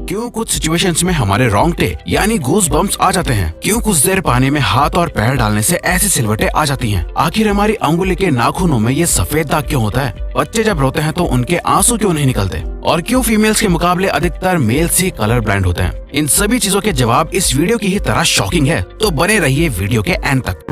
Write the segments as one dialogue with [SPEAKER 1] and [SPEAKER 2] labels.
[SPEAKER 1] क्यों कुछ सिचुएशंस में हमारे रोंगटे यानी गूज बम्प्स आ जाते हैं? क्यों कुछ देर पानी में हाथ और पैर डालने से ऐसी सिलवटें आ जाती हैं? आखिर हमारी अंगुली के नाखूनों में ये सफेद दाग क्यों होता है? बच्चे जब रोते हैं तो उनके आंसू क्यों नहीं निकलते? और क्यों फीमेल्स के मुकाबले अधिकतर मेल्स ही कलर ब्लाइंड होते हैं? इन सभी चीजों के जवाब इस वीडियो की ही तरह शॉकिंग है, तो बने रहिए वीडियो के एंड तक।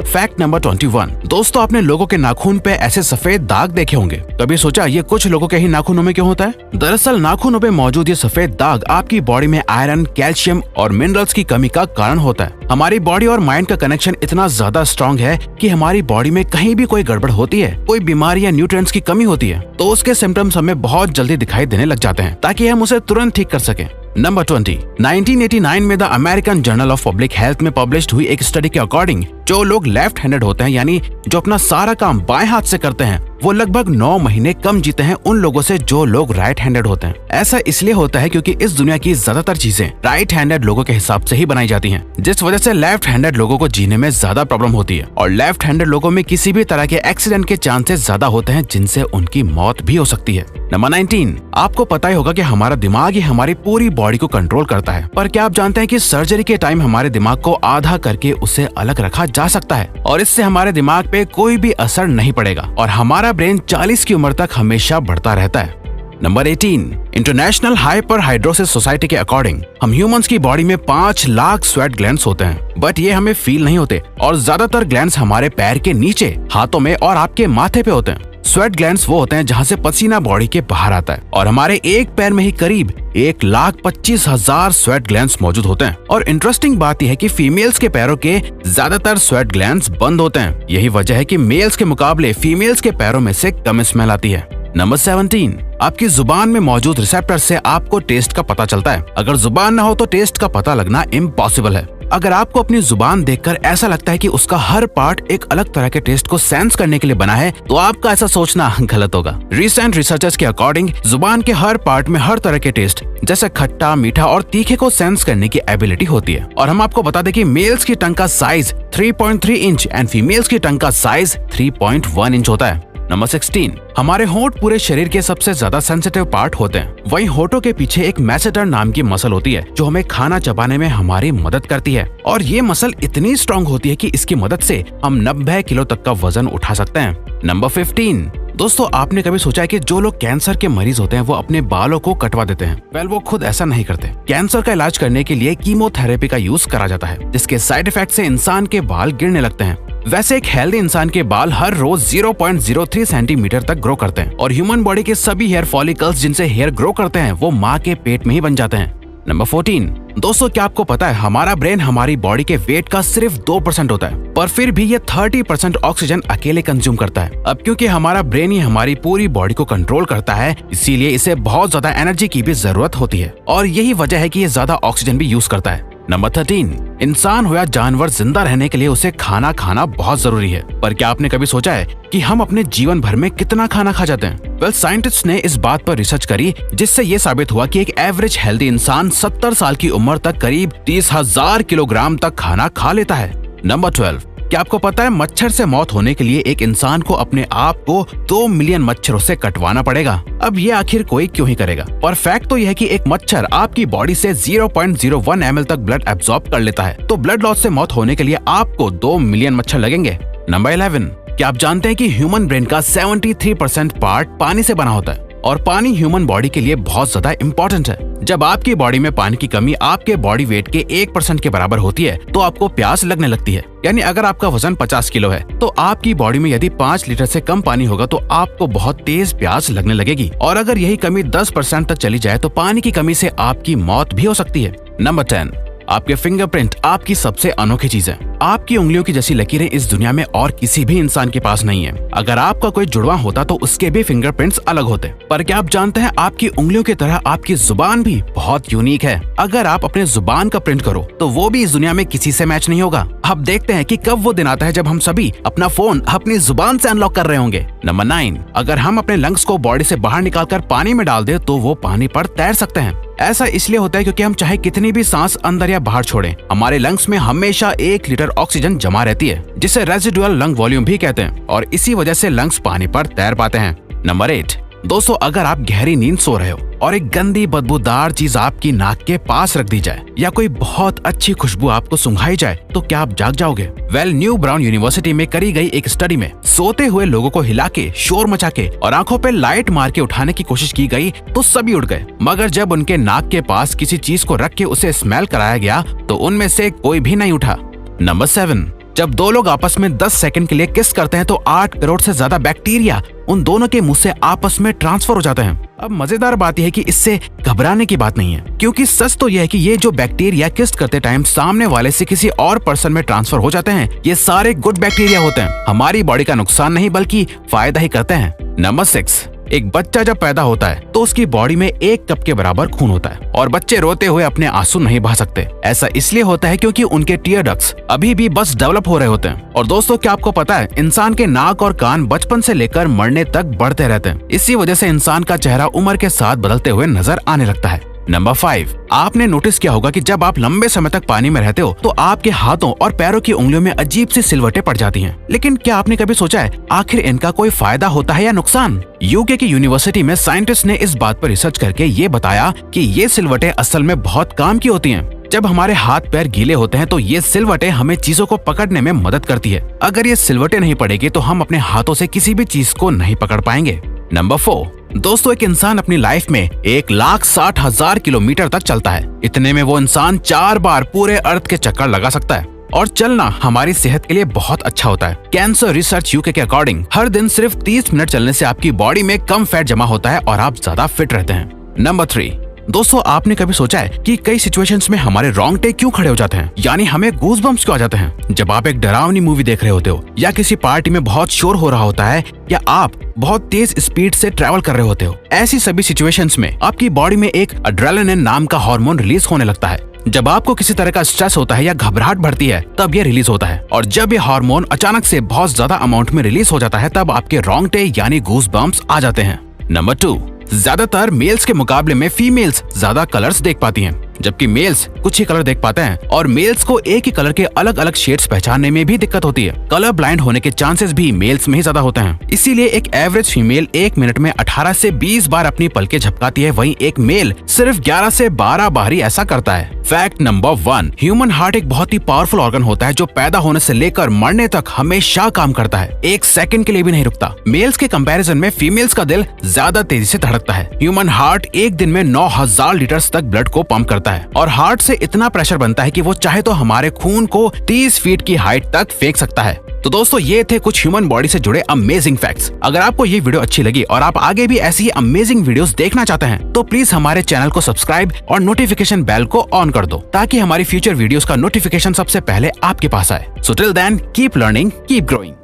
[SPEAKER 1] Fact number 21। दोस्तों, आपने लोगों के नाखून पे ऐसे सफेद दाग देखे होंगे। कभी सोचा ये कुछ लोगों के ही नाखूनों में क्यों होता है? दरअसल नाखूनों पे मौजूद ये सफेद दाग आपकी बॉडी में आयरन, कैल्शियम और मिनरल्स की कमी का कारण होता है। हमारी बॉडी और माइंड का कनेक्शन इतना ज्यादा स्ट्रॉन्ग है कि हमारी बॉडी में कहीं भी कोई गड़बड़ होती है, कोई बीमारी या न्यूट्रिएंट्स की कमी होती है, तो उसके सिम्टम्स हमें बहुत जल्दी दिखाई देने लग जाते हैं, ताकि हम उसे तुरंत ठीक कर सकें। नंबर 20। 1989 में the American journal of public health में पब्लिश्ड हुई एक स्टडी के अकॉर्डिंग जो लोग लेफ्ट हैंडेड होते हैं, यानी जो अपना सारा काम बाएं हाथ से करते हैं, वो लगभग 9 महीने कम जीते हैं उन लोगों से जो लोग राइट हैंडेड होते हैं। ऐसा इसलिए होता है क्योंकि इस दुनिया की ज्यादातर चीजें राइट हैंडेड लोगों के हिसाब से ही बनाई जाती हैं, जिस वजह से लेफ्ट हैंडेड लोगों को जीने में ज्यादा प्रॉब्लम होती है। और लेफ्ट हैंडेड लोगों में किसी भी तरह के एक्सीडेंट के चांसेस ज्यादा होते हैं, जिनसे उनकी मौत भी हो सकती है। नंबर 19। आपको पता ही होगा कि हमारा दिमाग ही हमारी पूरी बॉडी को कंट्रोल करता है, पर क्या आप जानते हैं कि सर्जरी के टाइम हमारे दिमाग को आधा करके उसे अलग रखा जा सकता है और इससे हमारे दिमाग पे कोई भी असर नहीं पड़ेगा और हमारा ब्रेन 40 की उम्र तक हमेशा बढ़ता रहता है। नंबर 18। इंटरनेशनल हाइपरहाइड्रोसिस सोसाइटी के अकॉर्डिंग हम ह्यूमंस की बॉडी में 5 लाख स्वेट ग्लैंड्स होते हैं, बट ये हमें फील नहीं होते और ज्यादातर ग्लैंड्स हमारे पैर के नीचे, हाथों में और आपके माथे पे होते हैं। स्वेट ग्लैंड्स वो होते हैं जहाँ से पसीना बॉडी के बाहर आता है और हमारे एक पैर में ही करीब 1,25,000 स्वेट ग्लैंड्स मौजूद होते हैं। और इंटरेस्टिंग बात यह है कि फीमेल्स के पैरों के ज्यादातर स्वेट ग्लैंड्स बंद होते हैं। यही वजह है कि मेल्स के मुकाबले फीमेल्स के पैरों में से कम स्मेल आती है। नंबर 17। आपकी जुबान में मौजूद रिसेप्टर से आपको टेस्ट का पता चलता है। अगर जुबान ना हो तो टेस्ट का पता लगना इम्पॉसिबल है। अगर आपको अपनी जुबान देखकर ऐसा लगता है कि उसका हर पार्ट एक अलग तरह के टेस्ट को सेंस करने के लिए बना है, तो आपका ऐसा सोचना गलत होगा। रिसेंट रिसर्चर्स के अकॉर्डिंग जुबान के हर पार्ट में हर तरह के टेस्ट जैसे खट्टा, मीठा और तीखे को सेंस करने की एबिलिटी होती है। और हम आपको बता दें कि मेल्स की टंग का साइज 3.3 इंच एंड फीमेल्स की टंग का साइज 3.1 इंच होता है। नंबर 16। हमारे होंठ पूरे शरीर के सबसे ज्यादा सेंसिटिव पार्ट होते हैं। वहीं होठों के पीछे एक मैसेटर नाम की मसल होती है जो हमें खाना चबाने में हमारी मदद करती है और ये मसल इतनी स्ट्रॉन्ग होती है कि इसकी मदद से हम 90 किलो तक का वजन उठा सकते हैं। नंबर 15। दोस्तों, आपने कभी सोचा है कि जो लोग कैंसर के मरीज होते हैं वो अपने बालों को कटवा देते हैं? वेल, वो खुद ऐसा नहीं करते। कैंसर का इलाज करने के लिए कीमोथेरेपी का यूज करा जाता है, जिसके साइड इफेक्ट से इंसान के बाल गिरने लगते हैं। वैसे एक हेल्दी इंसान के बाल हर रोज 0.03 सेंटीमीटर तक ग्रो करते हैं और ह्यूमन बॉडी के सभी हेयर फॉलिकल्स जिनसे हेयर ग्रो करते हैं वो माँ के पेट में ही बन जाते हैं। नंबर 14। दोस्तों, क्या आपको पता है हमारा ब्रेन हमारी बॉडी के वेट का सिर्फ 2% होता है, पर फिर भी ये 30% ऑक्सीजन अकेले कंज्यूम करता है। अब क्योंकि हमारा ब्रेन ही हमारी पूरी बॉडी को कंट्रोल करता है, इसीलिए इसे बहुत ज्यादा एनर्जी की भी जरूरत होती है और यही वजह है कि ये ज्यादा ऑक्सीजन भी यूज करता है। नंबर 13। इंसान हो या जानवर, जिंदा रहने के लिए उसे खाना खाना बहुत जरूरी है, पर क्या आपने कभी सोचा है कि हम अपने जीवन भर में कितना खाना खा जाते हैं? वेल, साइंटिस्ट ने इस बात पर रिसर्च करी जिससे ये साबित हुआ कि एक एवरेज हेल्दी इंसान 70 साल की उम्र तक करीब 30,000 किलोग्राम तक खाना खा लेता है। नंबर 12। क्या आपको पता है मच्छर से मौत होने के लिए एक इंसान को अपने आप को 2 मिलियन मच्छरों से कटवाना पड़ेगा? अब ये आखिर कोई क्यों ही करेगा? पर फैक्ट तो यह है कि एक मच्छर आपकी बॉडी से 0.01 ml तक ब्लड एब्सॉर्ब कर लेता है, तो ब्लड लॉस से मौत होने के लिए आपको 2 मिलियन मच्छर लगेंगे। नंबर 11। क्या आप जानते हैं कि ह्यूमन ब्रेन का 73% पार्ट पानी से बना होता है और पानी ह्यूमन बॉडी के लिए बहुत ज्यादा इम्पोर्टेंट है। जब आपकी बॉडी में पानी की कमी आपके बॉडी वेट के 1% के बराबर होती है तो आपको प्यास लगने लगती है। यानी अगर आपका वजन 50 किलो है तो आपकी बॉडी में यदि 5 लीटर से कम पानी होगा तो आपको बहुत तेज प्यास लगने लगेगी और अगर यही कमी 10% तक चली जाए तो पानी की कमी से आपकी मौत भी हो सकती है। नंबर 10। आपके फिंगरप्रिंट आपकी सबसे अनोखी चीज है। आपकी उंगलियों की जैसी लकीरें इस दुनिया में और किसी भी इंसान के पास नहीं है। अगर आपका कोई जुड़वा होता तो उसके भी फिंगरप्रिंट्स अलग होते, पर क्या आप जानते हैं आपकी उंगलियों की तरह आपकी जुबान भी बहुत यूनिक है। अगर आप अपने जुबान का प्रिंट करो तो वो भी इस दुनिया में किसी से मैच नहीं होगा। अब देखते हैं कि कब वो दिन आता है जब हम सभी अपना फोन अपनी जुबान से अनलॉक कर रहे होंगे। नंबर 9। अगर हम अपने लंग्स को बॉडी से बाहर निकालकर पानी में डाल दे तो वो पानी पर तैर सकते हैं। ऐसा इसलिए होता है क्योंकि हम चाहे कितनी भी सांस अंदर या बाहर छोड़ें, हमारे लंग्स में हमेशा 1 लीटर ऑक्सीजन जमा रहती है, जिसे रेजिडुअल लंग वॉल्यूम भी कहते हैं, और इसी वजह से लंग्स पानी पर तैर पाते हैं। नंबर 8, दोस्तों अगर आप गहरी नींद सो रहे हो और एक गंदी बदबूदार चीज आपकी नाक के पास रख दी जाए या कोई बहुत अच्छी खुशबू आपको सुंघाई जाए, तो क्या आप जाग जाओगे? न्यू ब्राउन यूनिवर्सिटी में करी गई एक स्टडी में सोते हुए लोगों को हिला के, शोर मचा के और आंखों पे लाइट मार के उठाने की कोशिश की गई तो सभी उठ गए, मगर जब उनके नाक के पास किसी चीज को रख के उसे स्मेल कराया गया तो उनमें से कोई भी नहीं उठा। नंबर 7, जब दो लोग आपस में 10 सेकंड के लिए किस करते हैं तो 8 करोड़ से ज्यादा बैक्टीरिया उन दोनों के मुंह से आपस में ट्रांसफर हो जाते हैं। अब मजेदार बात यह है कि इससे घबराने की बात नहीं है, क्योंकि सच तो यह है कि ये जो बैक्टीरिया किस करते टाइम सामने वाले से किसी और पर्सन में ट्रांसफर हो जाते हैं, ये सारे गुड बैक्टीरिया होते हैं, हमारी बॉडी का नुकसान नहीं बल्कि फायदा ही करते हैं। नंबर 6, एक बच्चा जब पैदा होता है तो उसकी बॉडी में 1 कप के बराबर खून होता है और बच्चे रोते हुए अपने आंसू नहीं बहा सकते। ऐसा इसलिए होता है क्योंकि उनके टीयर डक्ट्स अभी भी बस डेवलप हो रहे होते हैं। और दोस्तों क्या आपको पता है, इंसान के नाक और कान बचपन से लेकर मरने तक बढ़ते रहते हैं। इसी वजह से इंसान का चेहरा उम्र के साथ बदलते हुए नजर आने लगता है। नंबर 5, आपने नोटिस किया होगा कि जब आप लंबे समय तक पानी में रहते हो तो आपके हाथों और पैरों की उंगलियों में अजीब सी सिलवटें पड़ जाती हैं। लेकिन क्या आपने कभी सोचा है आखिर इनका कोई फायदा होता है या नुकसान? यूके की यूनिवर्सिटी में साइंटिस्ट ने इस बात पर रिसर्च करके ये बताया कि ये सिलवटें असल में बहुत काम की होती हैं। जब हमारे हाथ पैर गीले होते हैं तो ये सिलवटें हमें चीजों को पकड़ने में मदद करती है। अगर ये सिलवटें नहीं पड़ेगी तो हम अपने हाथों से किसी भी चीज को नहीं पकड़ पाएंगे। नंबर 4, दोस्तों एक इंसान अपनी लाइफ में 1,60,000 किलोमीटर तक चलता है। इतने में वो इंसान 4 बार पूरे अर्थ के चक्कर लगा सकता है, और चलना हमारी सेहत के लिए बहुत अच्छा होता है। कैंसर रिसर्च यूके के अकॉर्डिंग हर दिन सिर्फ 30 मिनट चलने से आपकी बॉडी में कम फैट जमा होता है और आप ज्यादा फिट रहते हैं। नंबर 3, दोस्तों आपने कभी सोचा है कि कई सिचुएशंस में हमारे रोंगटे क्यों खड़े हो जाते हैं, यानी हमें गूज़बम्प्स क्यों आ जाते हैं? जब आप एक डरावनी मूवी देख रहे होते हो, या किसी पार्टी में बहुत शोर हो रहा होता है, या आप बहुत तेज स्पीड से ट्रैवल कर रहे होते हो, ऐसी सभी सिचुएशंस में आपकी बॉडी में एक एड्रेनालिन नाम का हार्मोन रिलीज होने लगता है। जब आपको किसी तरह का स्ट्रेस होता है या घबराहट बढ़ती है तब ये रिलीज होता है, और जब ये हार्मोन अचानक से बहुत ज्यादा अमाउंट में रिलीज हो जाता है तब आपके रोंगटे यानी गूज़बम्प्स आ जाते हैं। नंबर 2, ज्यादातर मेल्स के मुकाबले में फीमेल्स ज्यादा कलर्स देख पाती हैं, जबकि मेल्स कुछ ही कलर देख पाते हैं, और मेल्स को एक ही कलर के अलग अलग शेड्स पहचानने में भी दिक्कत होती है। कलर ब्लाइंड होने के चांसेस भी मेल्स में ही ज्यादा होते हैं। इसीलिए एक एवरेज फीमेल 1 मिनट में 18 से 20 बार अपनी पलकें झपकाती है, वहीं एक मेल सिर्फ 11 से 12 बार ही ऐसा करता है। फैक्ट नंबर 1, ह्यूमन हार्ट एक बहुत ही पावरफुल ऑर्गन होता है जो पैदा होने से लेकर मरने तक हमेशा काम करता है, 1 सेकंड के लिए भी नहीं रुकता। मेल्स के कंपैरिजन में फीमेल्स का दिल ज्यादा तेजी से धड़कता है। ह्यूमन हार्ट एक दिन में 9,000 लीटर्स तक ब्लड को पंप करता है, और हार्ट से इतना प्रेशर बनता है कि वो चाहे तो हमारे खून को 30 फीट की हाइट तक फेंक सकता है। तो दोस्तों ये थे कुछ ह्यूमन बॉडी से जुड़े अमेजिंग फैक्ट्स। अगर आपको ये वीडियो अच्छी लगी और आप आगे भी ऐसी अमेजिंग वीडियोस देखना चाहते हैं तो प्लीज हमारे चैनल को सब्सक्राइब और नोटिफिकेशन बेल को ऑन कर दो, ताकि हमारी फ्यूचर वीडियोस का नोटिफिकेशन सबसे पहले आपके पास आए। So till then keep learning, keep growing.